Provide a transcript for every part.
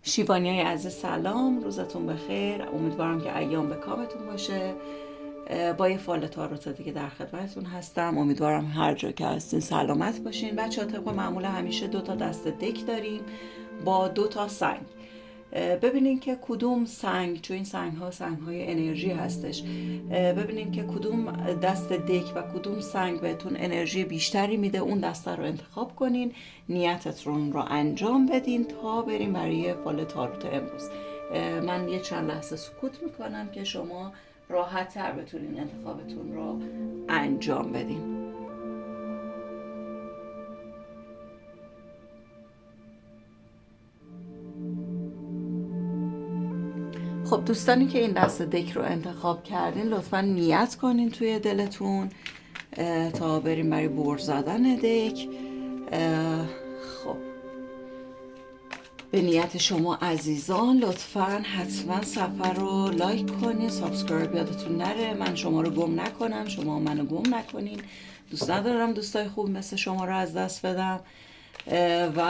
شیوانیای عزیز سلام، روزتون بخیر. امیدوارم که ایام به کامتون باشه. با یه فال تاروت دیگه در خدمتتون هستم. امیدوارم هر جا که هستین سلامت باشین. بچه‌ها طبق معمول همیشه 2 تا دست دک داریم با 2 تا سنگ. ببینین که کدوم سنگ، چون این سنگ های انرژی هستش، ببینین که کدوم دست دک و کدوم سنگ بهتون انرژی بیشتری میده، اون دسته رو انتخاب کنین، نیتتون رو انجام بدین تا بریم برای فال تاروت امروز. من یه چند لحظه سکوت میکنم که شما راحت تر بتونین انتخابتون رو انجام بدین. خب دوستانی که این دست دک رو انتخاب کردین لطفا نیت کنین توی دلتون تا بریم برای بر زدن دک. خب به نیت شما عزیزان لطفا حتما صفحه رو لایک کنین، سابسکرایب یادتون نره، من شما رو گم نکنم، شما منو گم نکنین. دوست ندارم دوستای خوب مثل شما رو از دست بدم. و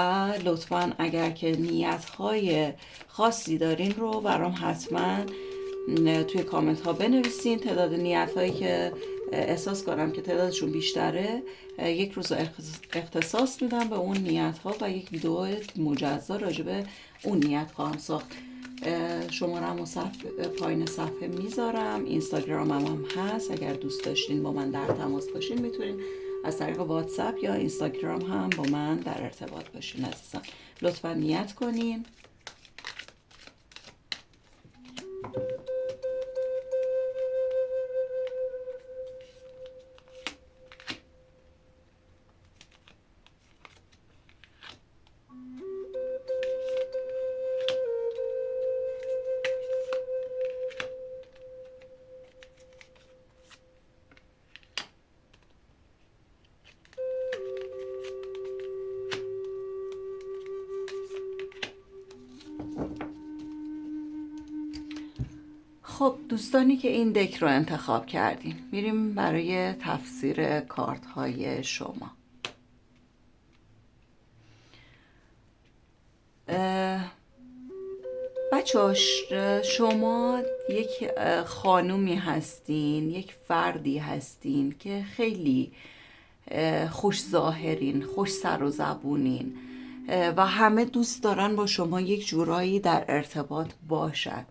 لطفا اگر که نیت‌های خاصی دارین رو برام حتما توی کامنت ها بنویسین. تعداد نیت‌هایی که احساس کنم که تعدادشون بیشتره یک روز اختصاص میدم به اون نیت‌ها و یک ویدیو مجزا راجع به اون نیت خواهم ساخت. شماره‌مو پایین صفحه میذارم، اینستاگرامم هم هست. اگر دوست داشتین با من در تماس باشین میتونین از طریق واتساپ یا اینستاگرام هم با من در ارتباط باشین عزیزان. لطفا نیت کنین. خب دوستانی که این دک رو انتخاب کردیم میریم برای تفسیر کارت های شما. بچه‌هاش شما یک خانومی هستین، یک فردی هستین که خیلی خوش ظاهرین، خوش سر و زبونین و همه دوست دارن با شما یک جورایی در ارتباط باشن.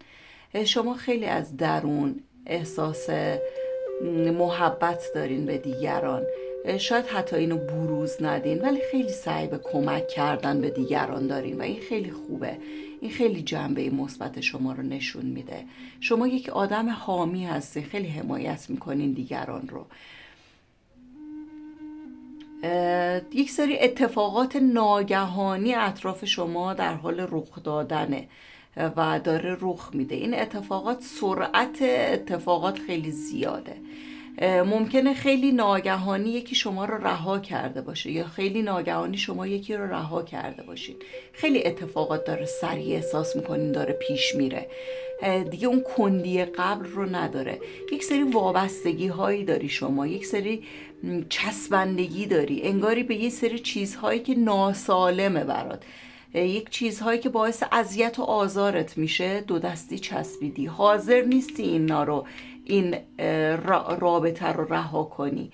شما خیلی از درون احساس محبت دارین به دیگران. شاید حتی اینو بروز ندین ولی خیلی سعی به کمک کردن به دیگران دارین و این خیلی خوبه. این خیلی جنبه مثبت شما رو نشون میده. شما یک آدم حامی هستین، خیلی حمایت میکنین دیگران رو. یک سری اتفاقات ناگهانی اطراف شما در حال رخ دادنه و داره رخ میده. این اتفاقات، سرعت اتفاقات خیلی زیاده. ممکنه خیلی ناگهانی یکی شما رو رها کرده باشه یا خیلی ناگهانی شما یکی رو رها کرده باشین. خیلی اتفاقات داره سریع احساس میکنین داره پیش میره، دیگه اون کندی قبل رو نداره. یک سری وابستگی هایی داری شما، یک سری چسبندگی داری، انگاری به یه سری چیزهایی که ناسالمه برات، یک چیزهایی که باعث اذیت و آزارت میشه دو دستی چسبیدی، حاضر نیستی این رابطه رو رها کنی.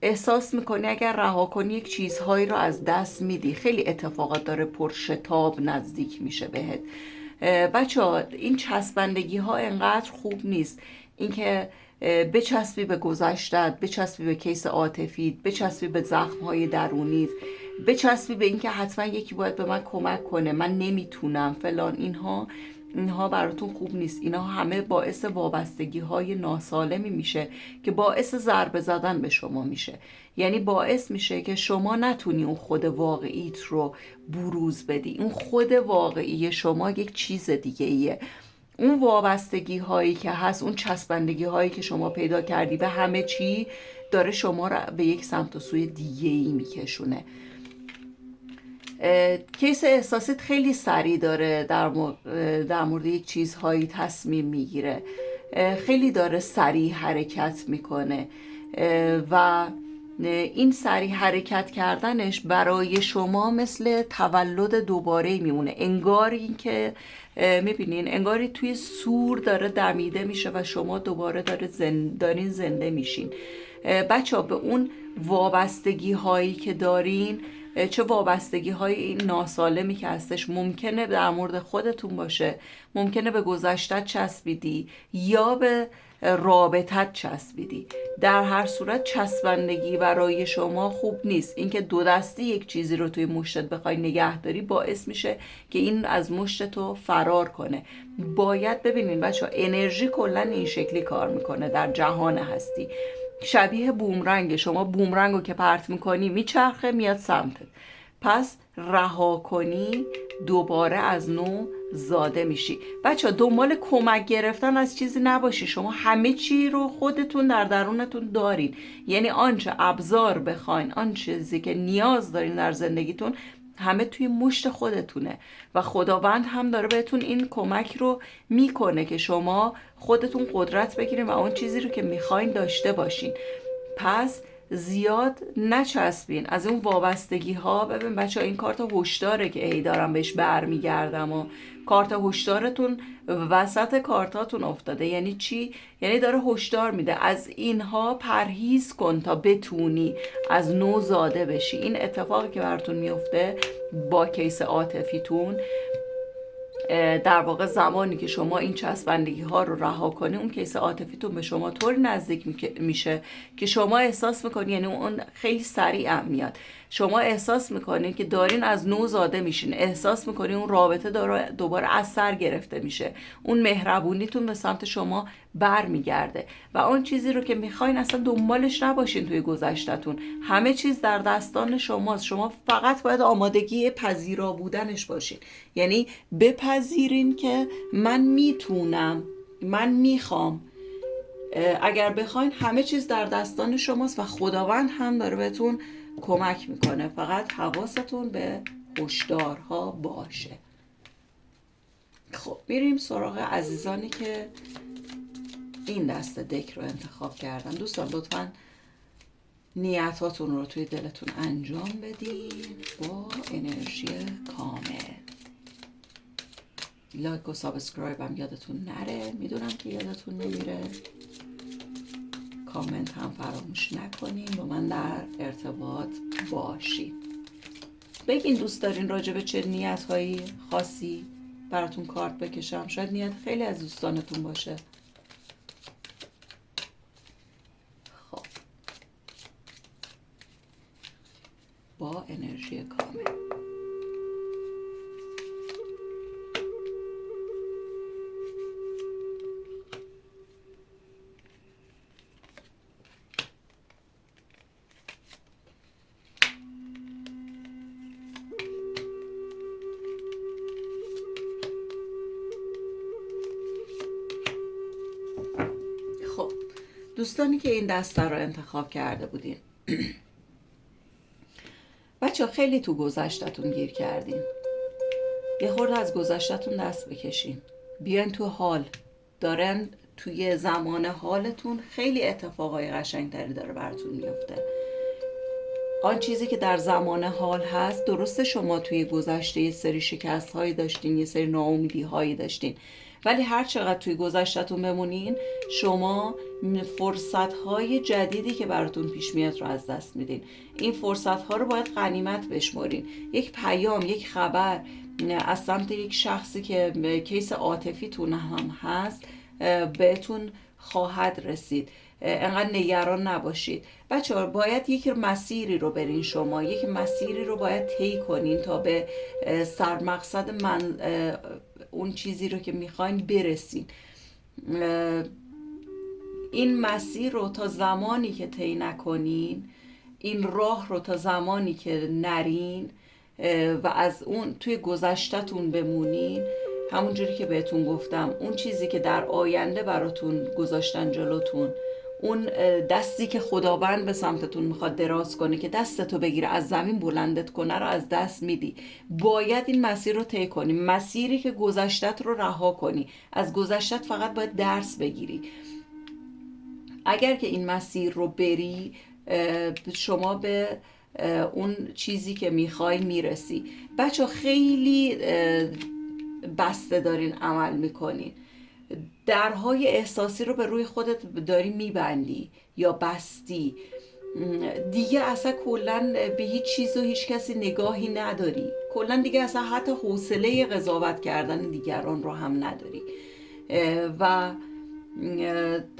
احساس میکنی اگر رها کنی یک چیزهایی رو از دست میدی. خیلی اتفاقات داره پرشتاب نزدیک میشه بهت. بچه ها این چسبندگی ها انقدر خوب نیست. اینکه بچسبی به گذشتت، بچسبی به کیس عاطفیت، بچسبی به زخم های درونیت، بچسبی به اینکه حتما یکی باید به من کمک کنه، من نمیتونم فلان، اینها براتون خوب نیست. اینها همه باعث وابستگی های ناسالمی میشه که باعث ضربه زدن به شما میشه. یعنی باعث میشه که شما نتونی اون خود واقعیت رو بروز بدی. اون خود واقعی شما یک چیز دیگه ایه. اون وابستگی هایی که هست، اون چسبندگی هایی که شما پیدا کردی به همه چی، داره شما رو به یک سمت و سوی دیگه ای میکشونه. کیس احساسیت خیلی سریع داره در مورد یک چیزهایی تصمیم میگیره، خیلی داره سریع حرکت میکنه و این سریع حرکت کردنش برای شما مثل تولد دوباره میمونه. انگاری که میبینین، انگاری توی سور داره دمیده میشه و شما دوباره دارین زنده میشین. بچه ها، به اون وابستگی هایی که دارین، چه وابستگی های این ناسالمی که هستش، ممکنه در مورد خودتون باشه، ممکنه به گذشتت چسبیدی یا به رابطت چسبیدی. در هر صورت چسبندگی برای شما خوب نیست. اینکه دو دستی یک چیزی رو توی مشتت بخوای نگه داری باعث میشه که این از مشت تو فرار کنه. باید ببینین بچه ها، انرژی کلا این شکلی کار میکنه در جهان هستی. شبیه بومرنگ. شما بومرنگ رو که پرت میکنی میچرخه میاد سمتت، پس رها کنی دوباره از نو زاده میشی. بچه دنبال کمک گرفتن از چیزی نباشی. شما همه چی رو خودتون در درونتون دارین. یعنی آنچه ابزار بخواین، آن چیزی که نیاز دارین در زندگیتون، همه توی مشت خودتونه و خداوند هم داره بهتون این کمک رو میکنه که شما خودتون قدرت بگیرین و اون چیزی رو که میخواین داشته باشین. پس زیاد نچسبین از اون وابستگی ها. ببین بچه ها، این کارت هشداره که ای دارم بهش برمیگردم و کارت هشدارتون وسط کارتاتون افتاده. یعنی چی؟ یعنی داره هشدار میده از اینها پرهیز کن تا بتونی از نو زاده بشی. این اتفاقی که براتون میفته با کیس عاطفیتون، در واقع زمانی که شما این چسبندگی ها رو رها کنی، اون کیس عاطفیتون به شما طوری نزدیک میشه که شما احساس میکنی، یعنی اون خیلی سریع میاد، شما احساس میکنین که دارین از نو زاده میشین، احساس میکنین اون رابطه دوباره از سر گرفته میشه، اون مهربونیتون به سمت شما بر میگرده و اون چیزی رو که میخواین اصلا دنبالش نباشین. توی گذشتتون همه چیز در دستان شماست. شما فقط باید آمادگی پذیرا بودنش باشین. یعنی بپذیرین که من میتونم، من میخوام. اگر بخواین همه چیز در دستان شماست و خداوند هم داره بهتون کمک میکنه. فقط حواستون به هشدارها باشه. خب میریم سراغ عزیزانی که این دسته دک رو انتخاب کردن. دوستان لطفاً نیتاتون رو توی دلتون انجام بدین با انرژی کامل. لایک و سابسکرایب هم یادتون نره، میدونم که یادتون نمیره. کامنت هم فراموش نکنین، با من در ارتباط باشین. بگین دوست دارین راجع به چه نیت‌هایی خاصی براتون کارت بکشم. شاید نیت خیلی از دوستانتون باشه. خب با انرژی کامل دوستانی که این دسته رو انتخاب کرده بودین بچه خیلی تو گذشتتون گیر کردین. یه خورده از گذشتتون دست بکشین، بیاین تو حال. دارن توی زمان حالتون خیلی اتفاقای قشنگتری داره براتون میفته. آن چیزی که در زمان حال هست، درسته شما توی گذشته یه سری شکست هایی داشتین، یه سری ناامیدی هایی داشتین، ولی هر چقدر توی گذشتتون بمونین، شما فرصت های جدیدی که براتون پیش میاد رو از دست میدین. این فرصت ها رو باید غنیمت بشمارین. یک پیام، یک خبر از سمت یک شخصی که کیس عاطفیتون هم هست بهتون خواهد رسید. انقدر نگران نباشید. بچه‌ها باید یک مسیری رو برین، شما یک مسیری رو باید طی کنین تا به سرمقصد اون چیزی رو که میخواین برسین. این مسیر رو تا زمانی که طی نکنین، این راه رو تا زمانی که نرین و از اون توی گذشتتون بمونین، همونجوری که بهتون گفتم، اون چیزی که در آینده براتون گذاشتن جلوتون، اون دستی که خداوند به سمتتون میخواد دراز کنه که دستتو بگیره از زمین بلندت کنه رو از دست میدی. باید این مسیر رو طی کنی، مسیری که گذشتت رو رها کنی. از گذشتت فقط باید درس بگیری. اگر که این مسیر رو بری، شما به اون چیزی که میخوای میرسی. بچه خیلی بسته دارین عمل میکنین، درهای احساسی رو به روی خودت داری میبندی یا بستی دیگه، اصلا کلا به هیچ چیز و هیچ کسی نگاهی نداری، کلا دیگه اصلا حتی حوصله قضاوت کردن دیگران رو هم نداری و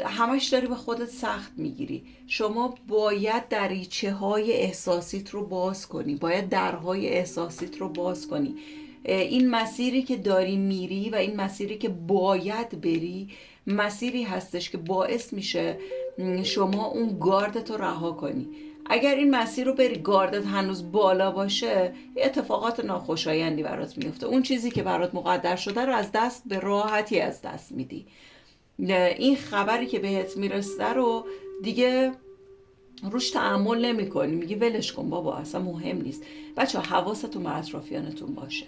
همش داری به خودت سخت میگیری. شما باید دریچه های احساسیت رو باز کنی، باید درهای احساسیت رو باز کنی. این مسیری که داری میری و این مسیری که باید بری مسیری هستش که باعث میشه شما اون گاردت رو رها کنی. اگر این مسیر رو بری گاردت هنوز بالا باشه اتفاقات ناخوشایندی برات میفته، اون چیزی که برات مقدر شده رو از دست به راحتی از دست میدی. این خبری که بهت میرسه رو دیگه روش تحمل نمی کنی، میگی ولش کن بابا اصلا مهم نیست. بچه حواستون به اطرافیانتون باشه،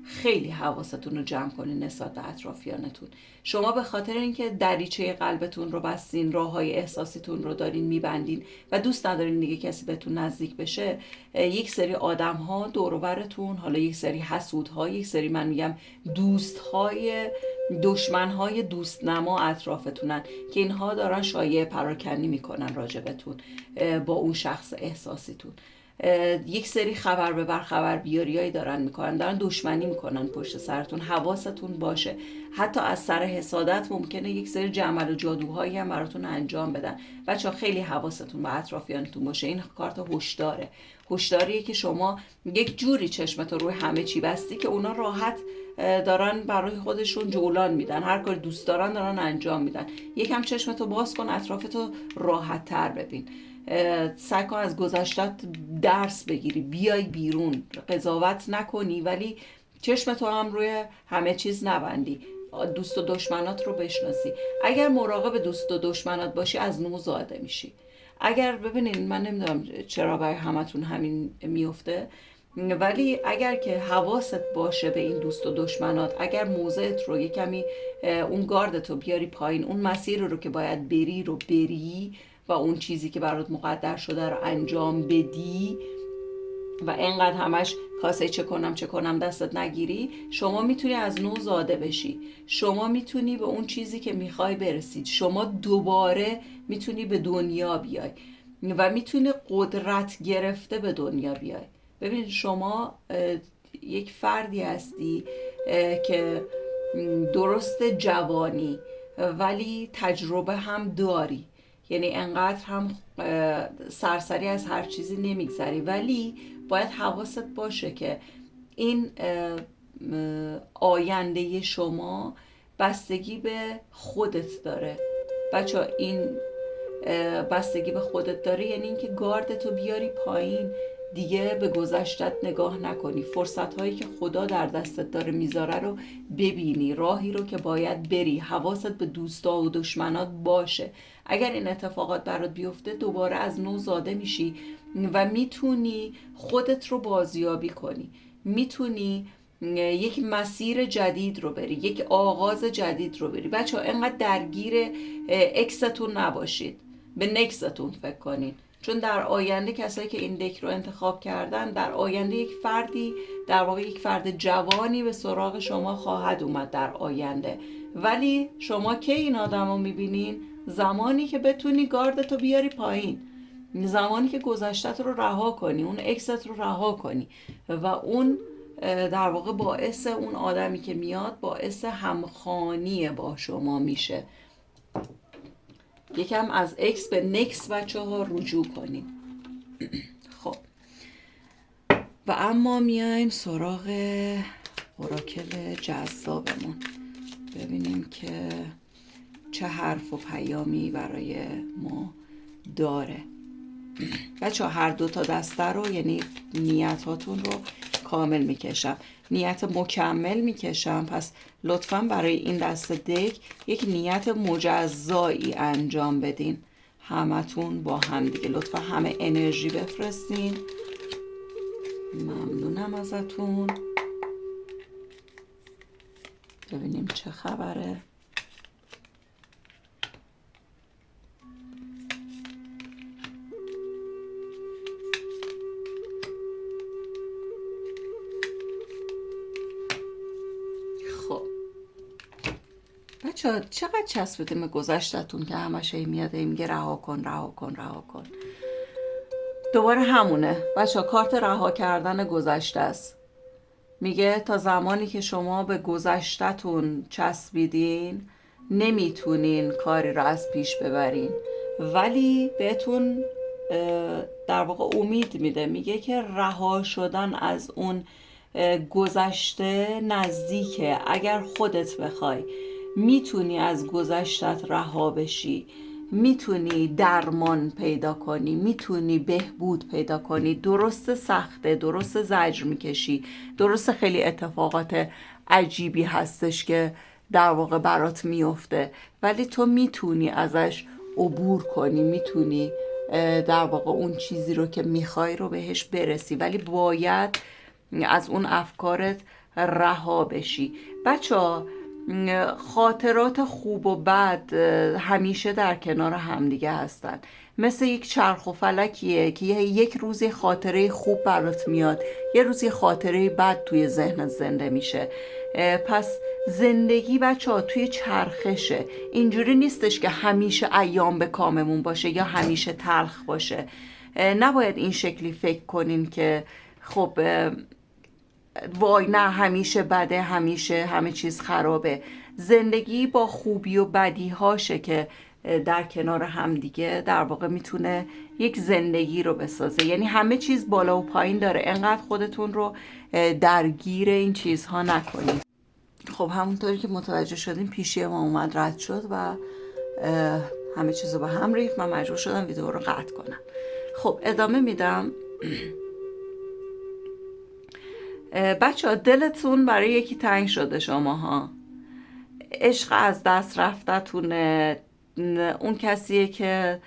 خیلی حواستون رو جمع کنین نسبت به اطرافیانتون. شما به خاطر اینکه دریچه قلبتون رو بستین، راههای احساسیتون رو دارین میبندین و دوست ندارین دیگه کسی بهتون نزدیک بشه، یک سری آدم ها دور و برتون، حالا یک سری حسودها، یک سری من میگم دوستهای دشمنهای دوست نما اطرافتونن که اینها دارن شایعه پراکنی میکنن راجبتون با اون شخص احساسیتون. یک سری خبر ببر خبر بیاریایی دارن میکنن، دارن دشمنی میکنن پشت سرتون. حواستون باشه، حتی از سر حسادت ممکنه یک سری جمل و جادوهایی هم براتون انجام بدن. بچه خیلی حواستون به اطرافیانتون باشه، این کارت هشداره، هشداریه که شما یک جوری چشمتو روی همه چی بستی که اونا راحت دارن برای خودشون جولان میدن، هر کاری دوست دارن دارن انجام میدن. یکم چشمتو باز کن، اطرافتو راحت تر ببین، سعی کن از گذشتت درس بگیری، بیای بیرون، قضاوت نکنی ولی چشمتو هم روی همه چیز نبندی، دوست و دشمنات رو بشناسی. اگر مراقب دوست و دشمنات باشی از نو زاده میشی. اگر ببینین من نمیدونم چرا برای همتون همین میفته، ولی اگر که حواست باشه به این دوست و دشمنات، اگر موضعت رو یه کمی اون گاردتو بیاری پایین، اون مسیر رو که باید بری رو بری و اون چیزی که برات مقدر شده رو انجام بدی و اینقدر همش کاسه چه کنم دستت نگیری، شما میتونی از نو زاده بشی، شما میتونی به اون چیزی که میخوای برسید، شما دوباره میتونی به دنیا بیای و میتونی قدرت گرفته به دنیا بیای. ببین شما یک فردی هستی که درست جوانی ولی تجربه هم داری، یعنی انقدر هم سرسری از هر چیزی نمیگذری، ولی باید حواست باشه که این آینده شما بستگی به خودت داره. بچه این بستگی به خودت داره یعنی اینکه گاردتو بیاری پایین، دیگه به گذشتت نگاه نکنی، فرصت هایی که خدا در دستت داره میذاره رو ببینی، راهی رو که باید بری، حواست به دوستا و دشمنات باشه. اگر این اتفاقات برات بیفته دوباره از نو زاده میشی و میتونی خودت رو بازیابی کنی، میتونی یک مسیر جدید رو بری، یک آغاز جدید رو بری. بچه ها اینقدر درگیر اکستون نباشید، به نکستون فکر کنین، چون در آینده کسایی که این دک رو انتخاب کردن، در آینده یک فردی، در واقع یک فرد جوانی به سراغ شما خواهد اومد در آینده. ولی شما که این آدم رو میبینین زمانی که بتونی گاردتو بیاری پایین، زمانی که گذشتت رو رها کنی، اون اکست رو رها کنی و اون در واقع باعث اون آدمی که میاد باعث همخوانی با شما میشه. یکم از اکس به نکس بچه ها رجوع کنیم. خب و اما میایم سراغ اوراکل جذابمون، ببینیم که چه حرف و پیامی برای ما داره. بچه ها هر دو تا دسته رو یعنی نیتاتون رو کامل میکشم، نیت مکمل میکشم، پس لطفاً برای این دسته دک یک نیت مجزایی انجام بدین همتون با هم دیگه. لطفاً همه انرژی بفرستین، ممنونم ازتون. ببینیم چه خبره. بچه ها چقدر چسبیدیم به گذشتتون که همش میاد میگه رها کن رها کن رها کن. دوباره همونه بچه ها، کارت رها کردن گذشته است. میگه تا زمانی که شما به گذشتتون چسبیدین نمیتونین کاری رو از پیش ببرین، ولی بهتون در واقع امید میده. میگه که رها شدن از اون گذشته نزدیکه. اگر خودت بخوای میتونی از گذشتت رها بشی، میتونی درمان پیدا کنی، میتونی بهبود پیدا کنی. درست سخته، درست زجر میکشی، درست خیلی اتفاقات عجیبی هستش که در واقع برات میفته، ولی تو میتونی ازش عبور کنی، میتونی در واقع اون چیزی رو که میخوای رو بهش برسی، ولی باید از اون افکارت رها بشی. بچه ها خاطرات خوب و بد همیشه در کنار همدیگه هستن، مثل یک چرخ و فلکیه که یک روزی خاطره خوب برات میاد، یه روزی خاطره بد توی ذهنت زنده میشه. پس زندگی بچه ها توی چرخشه، اینجوری نیستش که همیشه ایام به کاممون باشه یا همیشه تلخ باشه. نباید این شکلی فکر کنین که خب وای نه همیشه بده، همیشه همه چیز خرابه. زندگی با خوبی و بدی هاشه که در کنار همدیگه در واقع میتونه یک زندگی رو بسازه. یعنی همه چیز بالا و پایین داره، انقدر خودتون رو درگیر این چیزها نکنید. خب همونطوری که متوجه شدیم پیشی ما اومد رد شد و همه چیز رو به هم ریخت. من مجبور شدم ویدیو رو قطع کنم. خب ادامه میدم. بچه ها دلتون برای یکی تنگ شده شماها، عشق از دست رفتتونه، اون کسیه که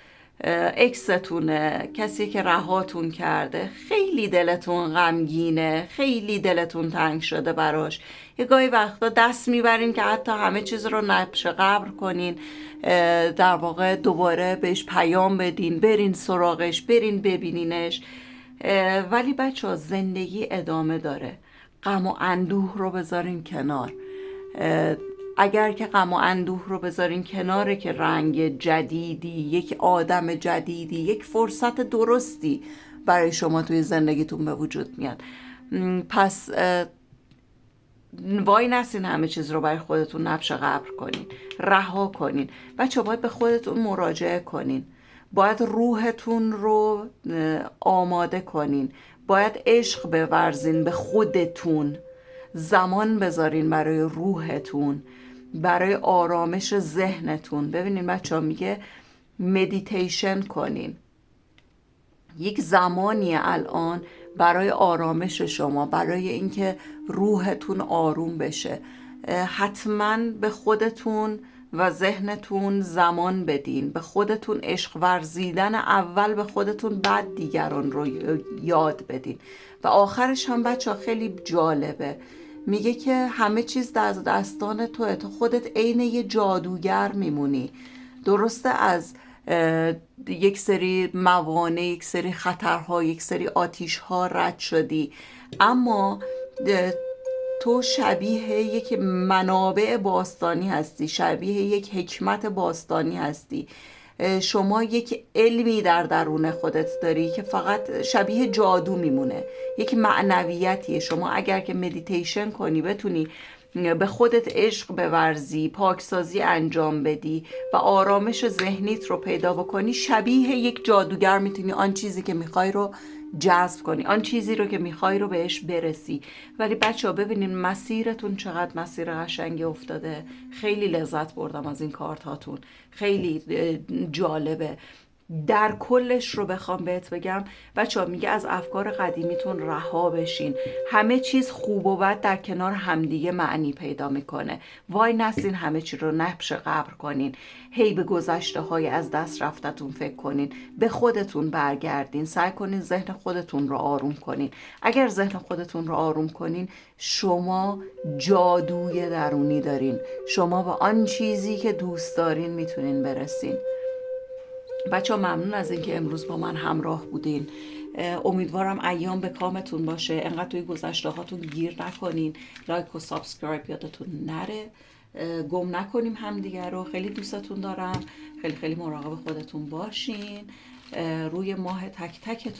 اکستونه، کسیه که رهاتون کرده، خیلی دلتون غمگینه، خیلی دلتون تنگ شده براش. یه گاهی وقتا دست میبرین که حتی همه چیز رو نقش قبر کنین، در واقع دوباره بهش پیام بدین، برین سراغش، برین ببینینش. ولی بچه ها زندگی ادامه داره. غم و اندوه رو بذارین کنار. اگر که غم و اندوه رو بذارین کناره که رنگ جدیدی، یک آدم جدیدی، یک فرصت درستی برای شما توی زندگیتون به وجود میاد. پس وای نسین همه چیز رو برای خودتون نبش قبر کنین، رها کنین. بچه باید به خودتون مراجعه کنین، باید روحتون رو آماده کنین، باید عشق بورزین به خودتون، زمان بذارین برای روحتون، برای آرامش ذهنتون. ببینین بچه ها میگه مدیتیشن کنین. یک زمانی الان برای آرامش شما، برای اینکه روحتون آروم بشه. حتما به خودتون و ذهنتون زمان بدین، به خودتون عشق ورزیدن اول به خودتون، بعد دیگران رو یاد بدین. و آخرش هم بچه ها خیلی جالبه، میگه که همه چیز در دستان توه، تو خودت عین یه جادوگر میمونی. درسته از یک سری موانع، یک سری خطرها، یک سری آتیشها رد شدی، اما تو شبیه یک منابع باستانی هستی، شبیه یک حکمت باستانی هستی. شما یک علمی در درون خودت داری که فقط شبیه جادو میمونه، یک معنویتیه. شما اگر که مدیتیشن کنی، بتونی به خودت عشق بورزی، پاکسازی انجام بدی و آرامش ذهنیت رو پیدا بکنی، شبیه یک جادوگر میتونی آن چیزی که میخوای رو جذب کنی، آن چیزی رو که میخوای رو بهش برسی. ولی بچه ها ببینین مسیرتون چقدر مسیر قشنگی افتاده. خیلی لذت بردم از این کارت هاتون، خیلی جالبه. در کلش رو بخوام بهت بگم بچه ها، میگه از افکار قدیمیتون رها بشین. همه چیز خوب و بد در کنار همدیگه معنی پیدا میکنه. وای نسین همه چی رو نبش قبر کنین، هی به گذشته های از دست رفتتون فکر کنین، به خودتون برگردین، سعی کنین ذهن خودتون رو آروم کنین. اگر ذهن خودتون رو آروم کنین، شما جادوی درونی دارین، شما به آن چیزی که دوست دارین میتونین برسین. بچه ها ممنون از اینکه امروز با من همراه بودین. امیدوارم ایام به کامتون باشه، انقدر توی گذشته هاتون گیر نکنین. لایک و سابسکرایب یادتون نره. گم نکنیم همدیگه رو. خیلی دوستتون دارم. خیلی خیلی مراقب خودتون باشین. روی ماه تک تکتون